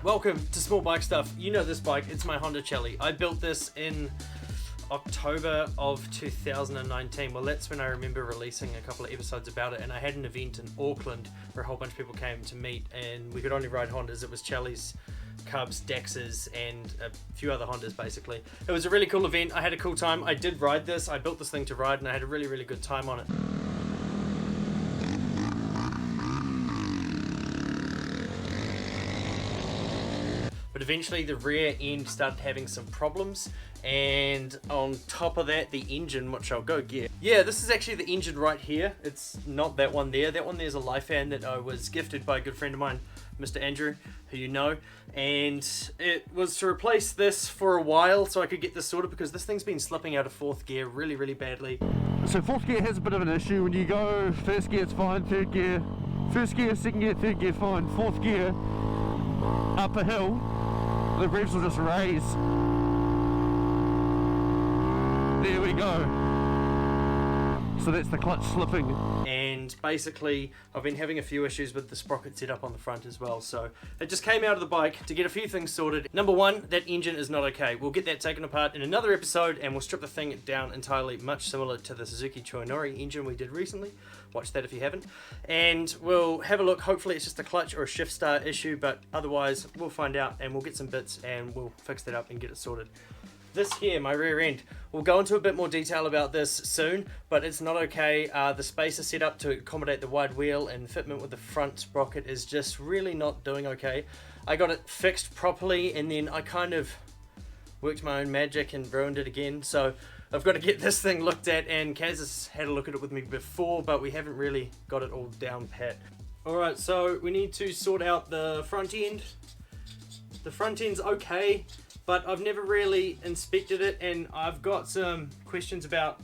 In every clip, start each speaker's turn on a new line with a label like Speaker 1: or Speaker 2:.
Speaker 1: Welcome to Small Bike Stuff. You know this bike, it's my Honda CHALY. I built this in October of 2019. Well, that's when I remember releasing a couple of episodes about it, and I had an event in Auckland where a whole bunch of people came to meet, and we could only ride Hondas. It was CHALYs, Cubs, Dexes, and a few other Hondas basically. It was a really cool event. I had a cool time. I did ride this. I built this thing to ride, and I had a really, really good time on it. But eventually the rear end started having some problems, and on top of that the engine, which I'll go get. Yeah, this is actually the engine right here. It's not that one there. That one there's a life fan that I was gifted by a good friend of mine, Mr. Andrew, who you know, and it was to replace this for a while so I could get this sorted, because this thing's been slipping out of fourth gear really, really badly.
Speaker 2: So fourth gear has a bit of an issue. When you go first gear it's fine, third gear, first gear, second gear, third gear fine, fourth gear, up a hill, the revs will just raise. There we go. So that's the clutch slipping.
Speaker 1: And basically I've been having a few issues with the sprocket setup on the front as well, so it just came out of the bike to get a few things sorted. Number one, that engine is not okay. We'll get that taken apart in another episode, and we'll strip the thing down entirely, much similar to the Suzuki Choinori engine we did recently. Watch that if you haven't. And we'll have a look. Hopefully it's just a clutch or a shift start issue, but otherwise we'll find out, and we'll get some bits and we'll fix that up and get it sorted. This here, my rear end, we'll go into a bit more detail about this soon, but it's not okay. The spacer set up to accommodate the wide wheel and fitment with the front sprocket is just really not doing okay. I got it fixed properly, and then I kind of worked my own magic and ruined it again. So I've got to get this thing looked at, and Kaz has had a look at it with me before, but we haven't really got it all down pat. Alright, so we need to sort out the front end. The front end's okay, but I've never really inspected it, and I've got some questions about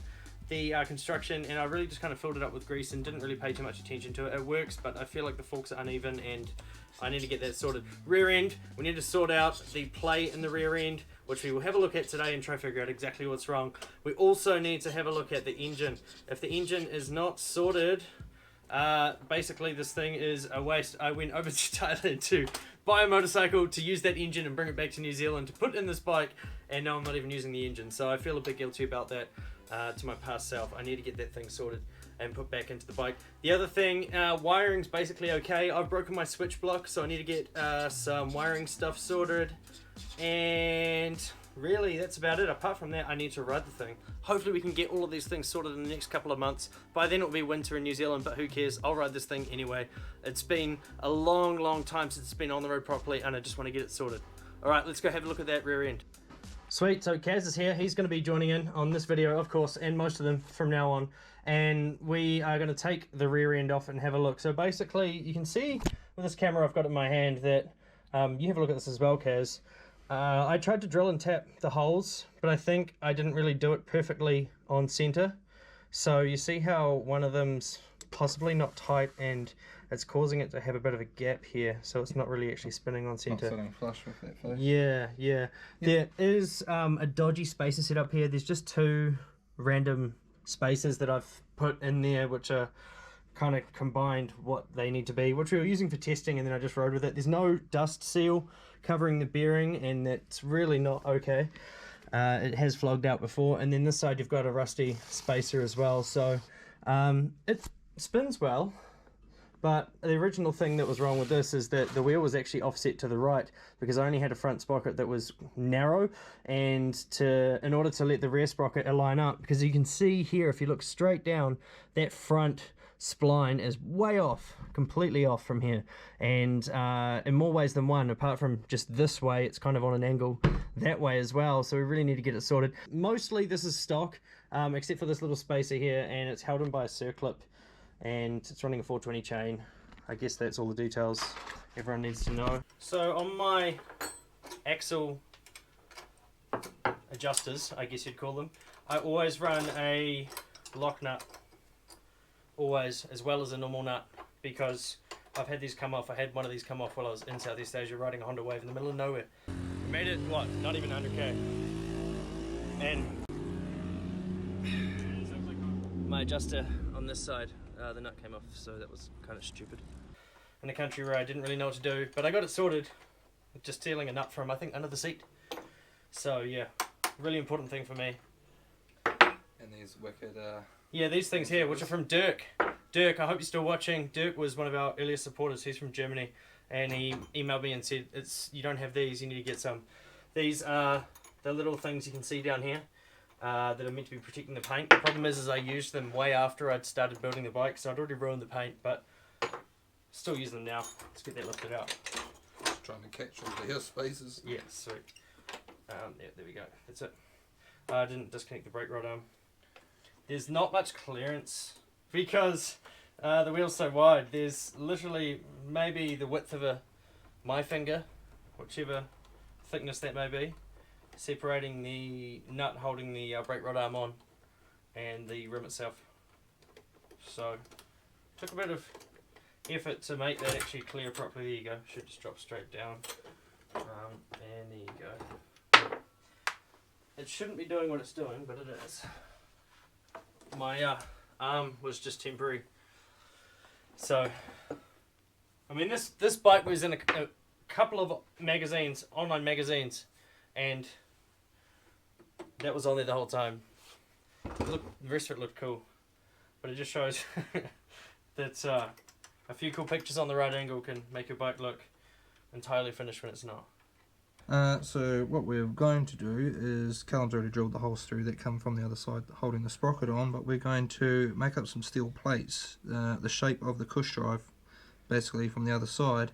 Speaker 1: the construction, and I really just kind of filled it up with grease and didn't really pay too much attention to it. It works, but I feel like the forks are uneven, and I need to get that sorted. Rear end, we need to sort out the play in the rear end, which we will have a look at today and try to figure out exactly what's wrong. We also need to have a look at the engine. If the engine is not sorted, basically this thing is a waste. I went over to Thailand to buy a motorcycle to use that engine and bring it back to New Zealand to put in this bike, and now I'm not even using the engine, so I feel a bit guilty about that. To my past self, I need to get that thing sorted and put back into the bike. The other thing, wiring's basically okay. I've broken my switch block, so I need to get some wiring stuff sorted, and really that's about it. Apart from that, I need to ride the thing. Hopefully we can get all of these things sorted in the next couple of months. By then it'll be winter in New Zealand, but who cares? I'll ride this thing anyway. It's been a long time since it's been on the road properly, and I just want to get it sorted. Alright, let's go have a look at that rear end. Sweet, so Kaz is here. He's going to be joining in on this video, of course, and most of them from now on. And we are going to take the rear end off and have a look. So basically, you can see with this camera I've got in my hand that, you have a look at this as well, Kaz. I tried to drill and tap the holes, but I think I didn't really do it perfectly on center. So you see how one of them's possibly not tight, and it's causing it to have a bit of a gap here, so it's not really actually spinning on center.
Speaker 3: Not sitting flush with that face.
Speaker 1: Yeah. There is a dodgy spacer set up here. There's just two random spacers that I've put in there, which are kind of combined what they need to be, which we were using for testing, and then I just rode with it. There's no dust seal covering the bearing, and that's really not okay. It has flogged out before, and then this side you've got a rusty spacer as well, so it spins well. But the original thing that was wrong with this is that the wheel was actually offset to the right, because I only had a front sprocket that was narrow, and in order to let the rear sprocket align up, because you can see here if you look straight down, that front spline is way off, completely off from here, and in more ways than one. Apart from just this way, it's kind of on an angle that way as well, so we really need to get it sorted. Mostly this is stock, except for this little spacer here, and it's held in by a circlip, and it's running a 420 chain. I guess that's all the details everyone needs to know. So on my axle adjusters, I guess you'd call them, I always run a lock nut, always, as well as a normal nut, because I've had these come off. I had one of these come off while I was in Southeast Asia riding a Honda Wave in the middle of nowhere. We made it, what, not even 100k. And my adjuster on this side, the nut came off, so that was kind of stupid. In a country where I didn't really know what to do, but I got it sorted. just stealing a nut from, I think, under the seat. So yeah, really important thing for me.
Speaker 3: And these wicked...
Speaker 1: Yeah, these things here, which are from Dirk. Dirk, I hope you're still watching. Dirk was one of our earliest supporters. He's from Germany. And he emailed me and said, you don't have these, you need to get some. These are the little things you can see down here that are meant to be protecting the paint. The problem is I used them way after I'd started building the bike, so I'd already ruined the paint, but still use them now. Let's get that lifted out.
Speaker 3: Trying to catch all the air spaces.
Speaker 1: Yeah, sweet. There we go. That's it. I didn't disconnect the brake rod arm. There's not much clearance because the wheel's so wide. There's literally maybe the width of my finger, whichever thickness that may be, separating the nut holding the brake rod arm on and the rim itself. So took a bit of effort to make that actually clear properly. There you go. Should just drop straight down. And there you go. It shouldn't be doing what it's doing, but it is. My arm was just temporary. So, I mean, this bike was in a couple of magazines, online magazines, and that was on there the whole time. The rest of it looked cool, but it just shows that a few cool pictures on the right angle can make your bike look entirely finished when it's not.
Speaker 3: So what we're going to do is, Callum's already drilled the holes through that come from the other side holding the sprocket on, but we're going to make up some steel plates, the shape of the cush drive basically from the other side,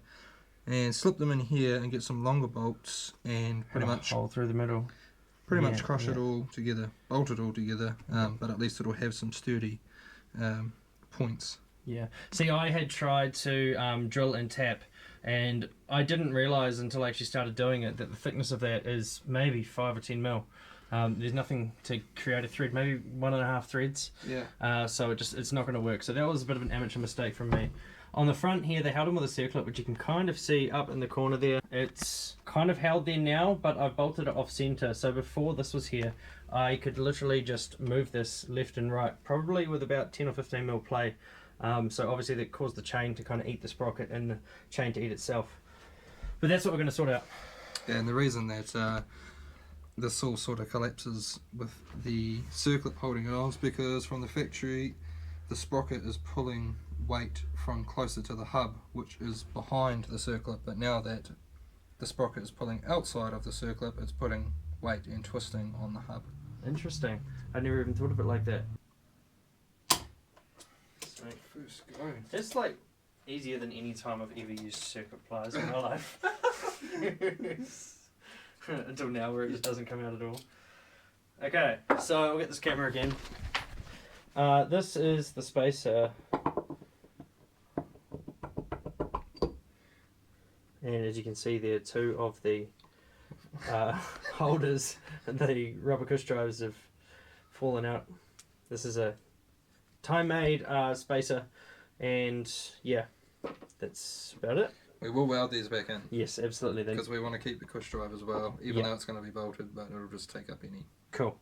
Speaker 3: and slip them in here and get some longer bolts and pretty much
Speaker 1: hole through the middle.
Speaker 3: Pretty much crush it all together, bolt it all together, but at least it'll have some sturdy points.
Speaker 1: Yeah. See, I had tried to drill and tap, and I didn't realise until I actually started doing it that the thickness of that is maybe 5 or 10 mil. There's nothing to create a thread, maybe 1.5 threads.
Speaker 3: Yeah.
Speaker 1: So it's not going to work. So that was a bit of an amateur mistake from me. On the front here, they held them with a circlip, which you can kind of see up in the corner there. It's kind of held there now, but I've bolted it off center. So before this was here, I could literally just move this left and right, probably with about 10 or 15 mil play. So obviously that caused the chain to kind of eat the sprocket and the chain to eat itself. But that's what we're going to sort out.
Speaker 3: Yeah, and the reason that this all sort of collapses with the circlip holding it on is because from the factory the sprocket is pulling weight from closer to the hub, which is behind the circlip, but now that the sprocket is pulling outside of the circlip, it's putting weight and twisting on the hub.
Speaker 1: Interesting. I never even thought of it like that.
Speaker 3: First go.
Speaker 1: It's like easier than any time I've ever used circuit pliers in my life. Until now, where it just doesn't come out at all. Okay, so I'll get this camera again. This is the spacer. And as you can see there, 2 of the holders, the rubber cush drives have fallen out. This is a time-made spacer, and yeah, that's about it.
Speaker 3: We will weld these back in.
Speaker 1: Yes, absolutely.
Speaker 3: Because we want to keep the cush drive as well, even
Speaker 1: Yeah.
Speaker 3: though it's going to be bolted, but it'll just take up any.
Speaker 1: Cool.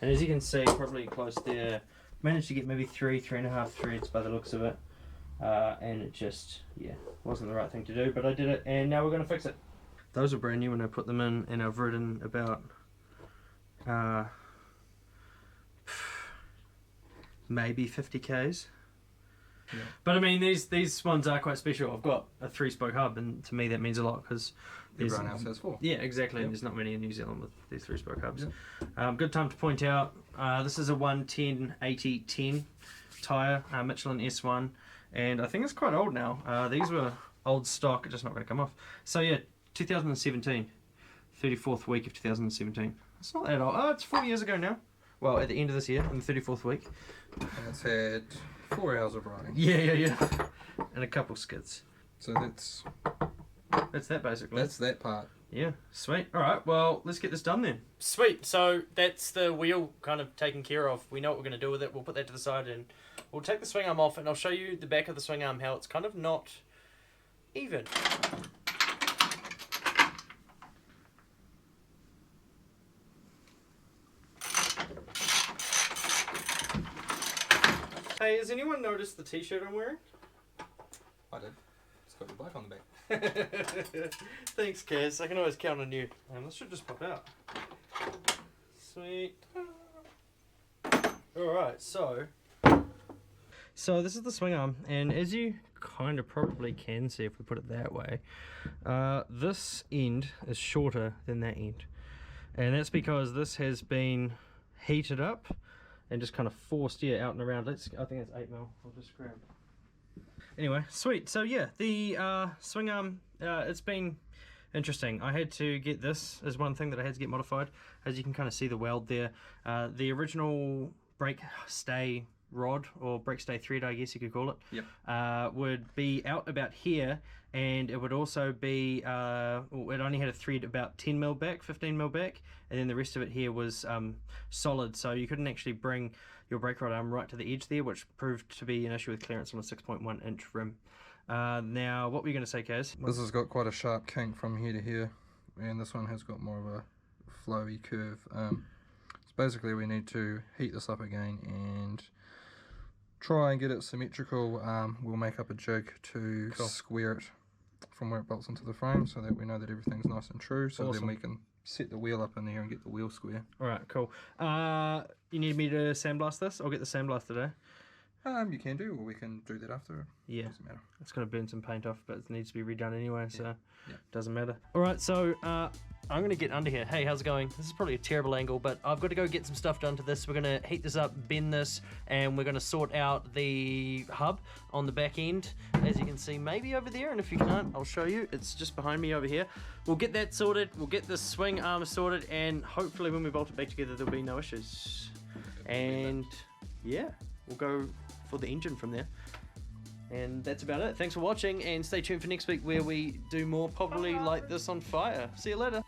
Speaker 1: And as you can see, probably close there, managed to get maybe 3.5 threads by the looks of it. And it just, yeah, wasn't the right thing to do, but I did it, and now we're going to fix it. Those are brand new when I put them in, and I've ridden about maybe 50 k's.
Speaker 3: Yeah.
Speaker 1: But I mean, these ones are quite special. I've got a 3-spoke hub, and to me that means a lot because
Speaker 3: Everyone else has 4.
Speaker 1: Yeah, exactly.
Speaker 3: Yep.
Speaker 1: There's not many in New Zealand with these 3-spoke hubs.
Speaker 3: Yep.
Speaker 1: Good time to point out, this is a 110/80/10 tyre, Michelin S1, and I think it's quite old now. These were old stock, just not going to come off. So yeah, 2017, 34th week of 2017. It's not that old. Oh, it's 4 years ago now. Well, at the end of this year, in the 34th week.
Speaker 3: And it's had 4 hours of riding.
Speaker 1: Yeah. And a couple skids.
Speaker 3: So that's
Speaker 1: that basically.
Speaker 3: That's that part.
Speaker 1: Yeah, sweet. All right, well, let's get this done then. Sweet. So that's the wheel kind of taken care of. We know what we're going to do with it. We'll put that to the side and we'll take the swing arm off, and I'll show you the back of the swing arm, how it's kind of not even. Hey, has anyone noticed the t-shirt I'm wearing?
Speaker 3: I did. It's got your bike on the back.
Speaker 1: Thanks, Kaz. I can always count on you. This should just pop out. Sweet. Alright, so this is the swing arm, and as you kind of probably can see if we put it that way, this end is shorter than that end. And that's because this has been heated up and just kind of forced out and around. I think it's 8mm. I'll just grab. Anyway, sweet. So yeah, the swing arm, it's been interesting. I had to get this as one thing that I had to get modified. As you can kind of see the weld there. The original brake stay rod, or brake stay thread, I guess you could call it,
Speaker 3: Yep.
Speaker 1: would be out about here, and it would also be, it only had a thread about 10mm back, 15mm back, and then the rest of it here was solid, so you couldn't actually bring your brake rod arm right to the edge there, which proved to be an issue with clearance on a 6.1 inch rim. Now, what were you going to say, Kaz?
Speaker 3: This has got quite a sharp kink from here to here, and this one has got more of a flowy curve. So basically we need to heat this up again and try and get it symmetrical. We'll make up a jig to square it from where it bolts into the frame, so that we know that everything's nice and true, so
Speaker 1: Awesome.
Speaker 3: then we can set the wheel up in there and get the wheel square.
Speaker 1: Alright, cool. You need me to sandblast this? I'll get the sandblast today.
Speaker 3: You can do, or we can do that after.
Speaker 1: Yeah.
Speaker 3: Doesn't matter.
Speaker 1: It's going to burn some paint off, but it needs to be redone anyway, so
Speaker 3: Yeah.
Speaker 1: doesn't matter. Alright, so I'm going to get under here. Hey, how's it going? This is probably a terrible angle, but I've got to go get some stuff done to this. We're going to heat this up, bend this, and we're going to sort out the hub on the back end, as you can see maybe over there, and if you can't, I'll show you. It's just behind me over here. We'll get that sorted, we'll get the swing arm sorted, and hopefully when we bolt it back together there'll be no issues. And yeah, we'll go for the engine from there. And that's about it. Thanks for watching, and stay tuned for next week where we do more probably like this on fire. See you later.